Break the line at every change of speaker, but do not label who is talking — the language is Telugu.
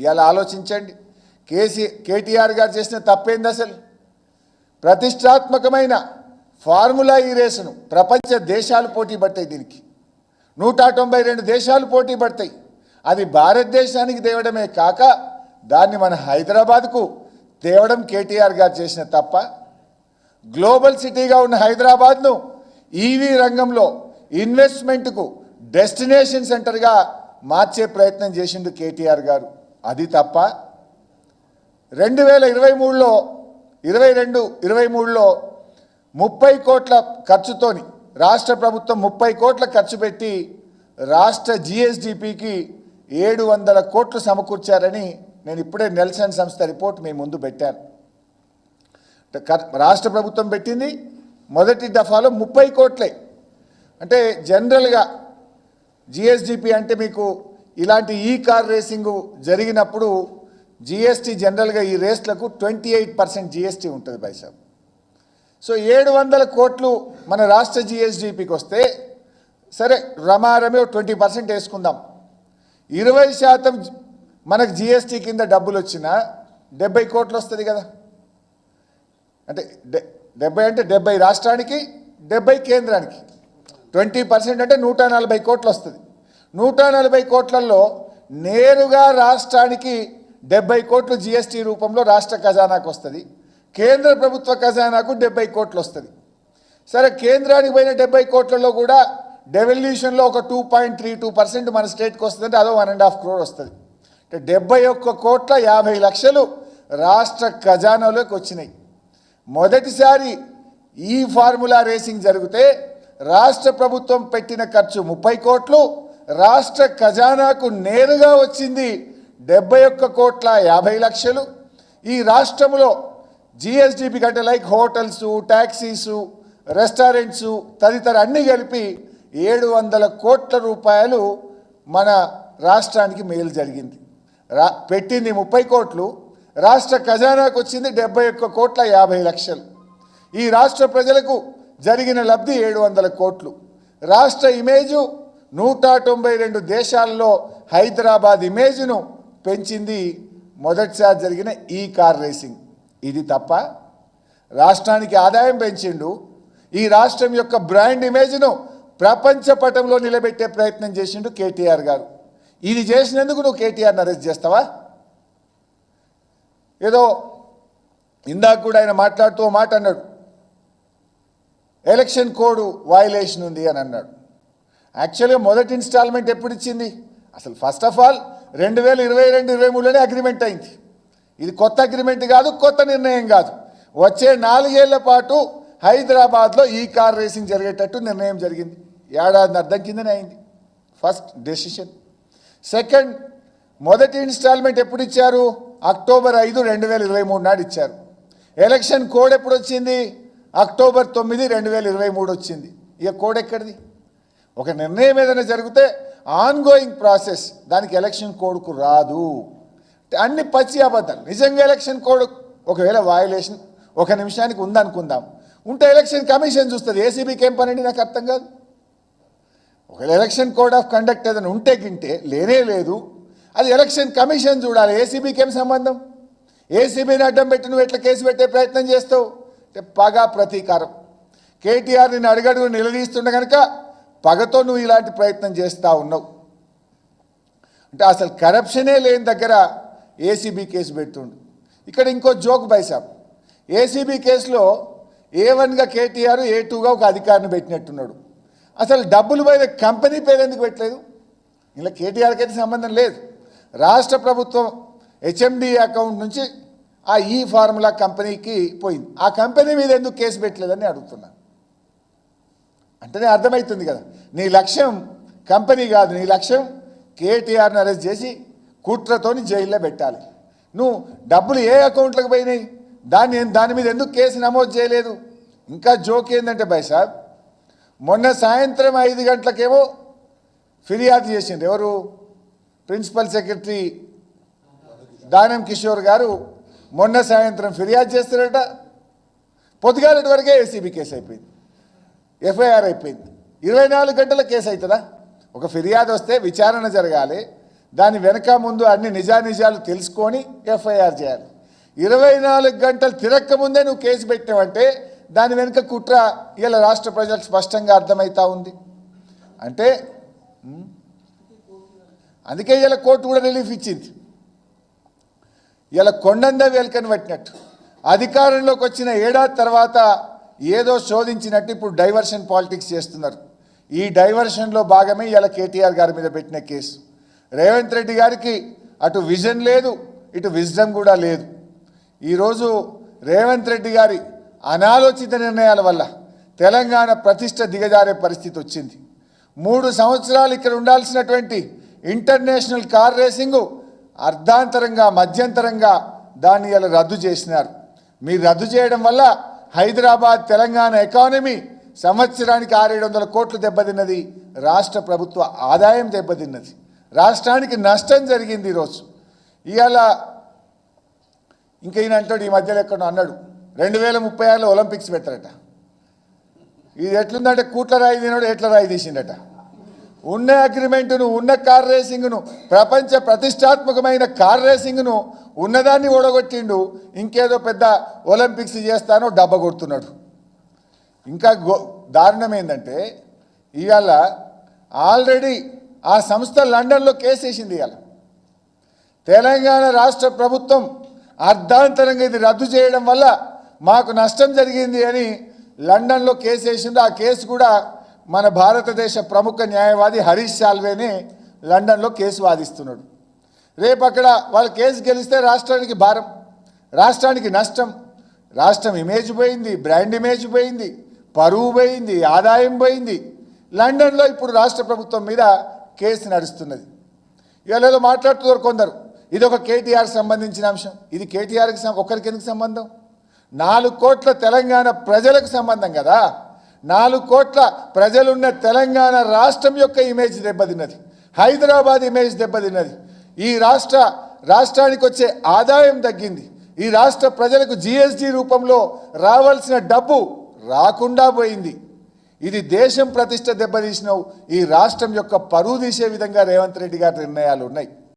ఇవాళ ఆలోచించండి, కేటీఆర్ గారు చేసిన తప్పేంది? అసలు ప్రతిష్టాత్మకమైన ఫార్ములా ఈ రేసును ప్రపంచ దేశాలు పోటీ పడతాయి. దీనికి 192 దేశాలు పోటీ పడతాయి. అది భారతదేశానికి తేవడమే కాక దాన్ని మన హైదరాబాద్కు తేవడం కేటీఆర్ గారు చేసిన తప్ప. గ్లోబల్ సిటీగా ఉన్న హైదరాబాద్ను ఈవీ రంగంలో ఇన్వెస్ట్మెంట్కు డెస్టినేషన్ సెంటర్గా మార్చే ప్రయత్నం చేసిండు కేటీఆర్ గారు. అది తప్ప. 2023లో 22-23లో 30 కోట్ల ఖర్చుతోని రాష్ట్ర ప్రభుత్వం 30 కోట్ల ఖర్చు పెట్టి రాష్ట్ర జిఎస్డిపికి 700 కోట్లు సమకూర్చారని నేను ఇప్పుడే నెల్సన్ సంస్థ రిపోర్ట్ మీ ముందు పెట్టాను. రాష్ట్ర ప్రభుత్వం పెట్టింది మొదటి దఫాలో 30 కోట్లే. అంటే జనరల్గా జిఎస్డిపి అంటే మీకు ఇలాంటి ఈ కార్ రేసింగ్ జరిగినప్పుడు జిఎస్టీ జనరల్గా ఈ రేస్లకు 28% జిఎస్టీ ఉంటుంది బైసాబ్. సో 700 కోట్లు మన రాష్ట్ర జిఎస్డిపికి వస్తే సరే రమారమే 20% వేసుకుందాం. 20% మనకు జిఎస్టీ కింద డబ్బులు వచ్చినా 70 కోట్లు వస్తుంది కదా. అంటే 70 అంటే 70 రాష్ట్రానికి 70 కేంద్రానికి. 20% అంటే 140 కోట్లు వస్తుంది. 140 కోట్లలో నేరుగా రాష్ట్రానికి 70 కోట్లు జిఎస్టీ రూపంలో రాష్ట్ర ఖజానాకు వస్తుంది. కేంద్ర ప్రభుత్వ ఖజానాకు 70 కోట్లు వస్తుంది. సరే కేంద్రానికి పోయిన 70 కోట్లలో కూడా డెవల్యూషన్లో ఒక 2.32% మన స్టేట్కి వస్తుందంటే అదో 1.5 crore వస్తుంది. అంటే 71 కోట్ల 50 లక్షలు రాష్ట్ర ఖజానాలోకి వచ్చినాయి. మొదటిసారి ఈ ఫార్ములా రేసింగ్ జరిగితే రాష్ట్ర ప్రభుత్వం పెట్టిన ఖర్చు 30 కోట్లు, రాష్ట్ర ఖజానాకు నేరుగా వచ్చింది 71 కోట్ల 50 లక్షలు. ఈ రాష్ట్రంలో జిఎస్డిపి కంటే లైక్ హోటల్స్, ట్యాక్సీసు, రెస్టారెంట్స్ తదితర అన్నీ కలిపి 700 కోట్ల రూపాయలు మన రాష్ట్రానికి మేలు జరిగింది. పెట్టింది 30 కోట్లు, రాష్ట్ర ఖజానాకు వచ్చింది 71 కోట్ల 50 లక్షలు. ఈ రాష్ట్ర ప్రజలకు జరిగిన లబ్ధి 700 కోట్లు. రాష్ట్ర ఇమేజు 192 దేశాల్లో హైదరాబాద్ ఇమేజ్ను పెంచింది మొదటిసారి జరిగిన ఈ కార్ రేసింగ్. ఇది తప్ప. రాష్ట్రానికి ఆదాయం పెంచిండు, ఈ రాష్ట్రం యొక్క బ్రాండ్ ఇమేజ్ను ప్రపంచ పటంలో నిలబెట్టే ప్రయత్నం చేసిండు కేటీఆర్ గారు. ఇది చేసినందుకు నువ్వు కేటీఆర్ని అరెస్ట్ చేస్తావా? ఏదో ఇందాక కూడా ఆయన మాట్లాడుతూ మాట అన్నాడు, ఎలక్షన్ కోడ్ వయలేషన్ ఉంది అని అన్నాడు. యాక్చువల్గా మొదటి ఇన్స్టాల్మెంట్ ఎప్పుడు ఇచ్చింది? అసలు ఫస్ట్ ఆఫ్ ఆల్ 2022-23లోనే అగ్రిమెంట్ అయింది. ఇది కొత్త అగ్రిమెంట్ కాదు, కొత్త నిర్ణయం కాదు. వచ్చే 4 ఏళ్ల పాటు హైదరాబాద్లో ఈ కార్ రేసింగ్ జరిగేటట్టు నిర్ణయం జరిగింది. ఏడాది అర్థం కిందనే అయింది ఫస్ట్ డెసిషన్. సెకండ్, మొదటి ఇన్స్టాల్మెంట్ ఎప్పుడు ఇచ్చారు? అక్టోబర్ 5, 2023 నాడు ఇచ్చారు. ఎలక్షన్ కోడ్ ఎప్పుడు వచ్చింది? అక్టోబర్ 9, 2023 వచ్చింది. ఇక కోడ్ ఎక్కడిది? ఒక నిర్ణయం ఏదైనా జరిగితే ఆన్గోయింగ్ ప్రాసెస్, దానికి ఎలక్షన్ కోడ్కు రాదు. అన్ని పచ్చి అబద్ధాలు. నిజంగా ఎలక్షన్ కోడ్ ఒకవేళ వయలేషన్ 1 నిమిషానికి ఉందనుకుందాం, ఉంటే ఎలక్షన్ కమిషన్ చూస్తుంది. ఏసీబీకి ఏం పనండి నాకు అర్థం కాదు. ఒకవేళ ఎలక్షన్ కోడ్ ఆఫ్ కండక్ట్ ఏదైనా ఉంటే గింటే లేనే లేదు, అది ఎలక్షన్ కమిషన్ చూడాలి. ఏసీబీకి ఏం సంబంధం? ఏసీబీని అడ్డం పెట్టి నువ్వు ఎట్లా కేసు పెట్టే ప్రయత్నం చేస్తావు? అంటే పగ ప్రతీకారం. కేటీఆర్ నిన్ను అడుగడుగు నిలదీస్తుండ కనుక పగతో నువ్వు ఇలాంటి ప్రయత్నం చేస్తూ ఉన్నావు. అంటే అసలు కరప్షనే లేని దగ్గర ఏసీబీ కేసు పెడుతుండు. ఇక్కడ ఇంకో జోక్ బైసాబ్, ఏసీబీ కేసులో A1గా కేటీఆర్, A2గా ఒక అధికారిని పెట్టినట్టున్నాడు. అసలు డబ్బులు పోయిన కంపెనీ పేరు ఎందుకు పెట్టలేదు? ఇలా కేటీఆర్కి అయితే సంబంధం లేదు. రాష్ట్ర ప్రభుత్వం హెచ్ఎండి అకౌంట్ నుంచి ఆ ఈ ఫార్ములా కంపెనీకి పోయింది. ఆ కంపెనీ మీద ఎందుకు కేసు పెట్టలేదని అడుగుతున్నాను. అంటేనే అర్థమవుతుంది కదా, నీ లక్ష్యం కంపెనీ కాదు, నీ లక్ష్యం కేటీఆర్ని అరెస్ట్ చేసి కుట్రతోని జైల్లో పెట్టాలి. నువ్వు డబ్బులు ఏ అకౌంట్లకు పోయినాయి, దాని మీద ఎందుకు కేసు నమోదు చేయలేదు? ఇంకా జోక్ ఏంటంటే బైసాబ్, మొన్న సాయంత్రం 5 గంటలకేమో ఫిర్యాదు చేసింది ఎవరు? ప్రిన్సిపల్ సెక్రటరీ దానం కిషోర్ గారు మొన్న సాయంత్రం ఫిర్యాదు చేస్తారట. పొద్దుగాలటి వరకే ఏసీబీ కేసు అయిపోయింది, ఎఫ్ఐఆర్ అయిపోయింది. 24 గంటల కేసు అవుతుందా? ఒక ఫిర్యాదు వస్తే విచారణ జరగాలి, దాని వెనక ముందు అన్ని నిజానిజాలు తెలుసుకొని ఎఫ్ఐఆర్ చేయాలి. 24 గంటలు తిరక్క ముందే నువ్వు కేసు పెట్టినావంటే దాని వెనుక కుట్ర ఇలా రాష్ట్ర ప్రజలకు స్పష్టంగా అర్థమవుతా ఉంది. అంటే అందుకే ఇలా కోర్టు కూడా రిలీఫ్ ఇచ్చింది. ఇలా కొండంద వేలికని పట్టినట్టు అధికారంలోకి వచ్చిన ఏడాది తర్వాత ఏదో శోధించినట్టు ఇప్పుడు డైవర్షన్ పాలిటిక్స్ చేస్తున్నారు. ఈ డైవర్షన్లో భాగమే ఇలా కేటీఆర్ గారి మీద పెట్టిన కేసు. రేవంత్ రెడ్డి గారికి అటు విజన్ లేదు, ఇటు విజ్డమ్ కూడా లేదు. ఈరోజు రేవంత్ రెడ్డి గారి అనాలోచిత నిర్ణయాల వల్ల తెలంగాణ ప్రతిష్ట దిగజారే పరిస్థితి వచ్చింది. 3 సంవత్సరాలు ఇక్కడ ఉండాల్సినటువంటి ఇంటర్నేషనల్ కార్ రేసింగు అర్ధాంతరంగా మధ్యంతరంగా దాన్ని ఇలా రద్దు చేసినారు. మీరు రద్దు చేయడం వల్ల హైదరాబాద్ తెలంగాణ ఎకానమీ సంవత్సరానికి 600-700 కోట్లు దెబ్బతిన్నది. రాష్ట్ర ప్రభుత్వ ఆదాయం దెబ్బతిన్నది. రాష్ట్రానికి నష్టం జరిగింది. ఈరోజు ఇవాళ ఇంకా ఈయన అంటాడు, ఈ మధ్యలో ఎక్కడో అన్నాడు 2036లో ఒలింపిక్స్ పెట్టారట. ఇది ఎట్లుందంటే కూట్ల రాయి తినడు ఎట్ల రాయి తీసిండట. ఉన్న అగ్రిమెంటును, ఉన్న కార్ రేసింగ్ను, ప్రపంచ ప్రతిష్టాత్మకమైన కార్ రేసింగ్ను ఉన్నదాన్ని ఓడగొట్టిండు. ఇంకేదో పెద్ద ఒలింపిక్స్ చేస్తానో డబ్బా కొడుతున్నాడు. ఇంకా దారుణం ఏంటంటే ఇవాళ ఆల్రెడీ ఆ సంస్థ లండన్లో కేసు వేసింది. ఇవాళ తెలంగాణ రాష్ట్ర ప్రభుత్వం అర్ధాంతరంగా ఇది రద్దు చేయడం వల్ల మాకు నష్టం జరిగింది అని లండన్లో కేసు వేసింది. ఆ కేసు కూడా మన భారతదేశ ప్రముఖ న్యాయవాది హరీష్ సాల్వేనే లండన్లో కేసు వాదిస్తున్నాడు. రేపు అక్కడ వాళ్ళ కేసు గెలిస్తే రాష్ట్రానికి భారం, రాష్ట్రానికి నష్టం. రాష్ట్రం ఇమేజ్ పోయింది, బ్రాండ్ ఇమేజ్ పోయింది, పరువు పోయింది, ఆదాయం పోయింది. లండన్లో ఇప్పుడు రాష్ట్ర ప్రభుత్వం మీద కేసు నడుస్తున్నది. ఇవాళ ఏదో మాట్లాడుతున్నారు కొందరు, ఇది ఒక కేటీఆర్ సంబంధించిన అంశం. ఇది కేటీఆర్కి ఒక్కరికి ఎందుకు సంబంధం? 4 కోట్ల తెలంగాణ ప్రజలకు సంబంధం కదా. 4 కోట్ల ప్రజలున్న తెలంగాణ రాష్ట్రం యొక్క ఇమేజ్ దెబ్బతిన్నది, హైదరాబాద్ ఇమేజ్ దెబ్బతిన్నది. ఈ రాష్ట్రానికి వచ్చే ఆదాయం తగ్గింది. ఈ రాష్ట్ర ప్రజలకు జిఎస్డి రూపంలో రావాల్సిన డబ్బు రాకుండా పోయింది. ఇది దేశం ప్రతిష్ట దెబ్బతీసినవు. ఈ రాష్ట్రం యొక్క పరువు తీసే విధంగా రేవంత్ రెడ్డి గారి నిర్ణయాలు ఉన్నాయి.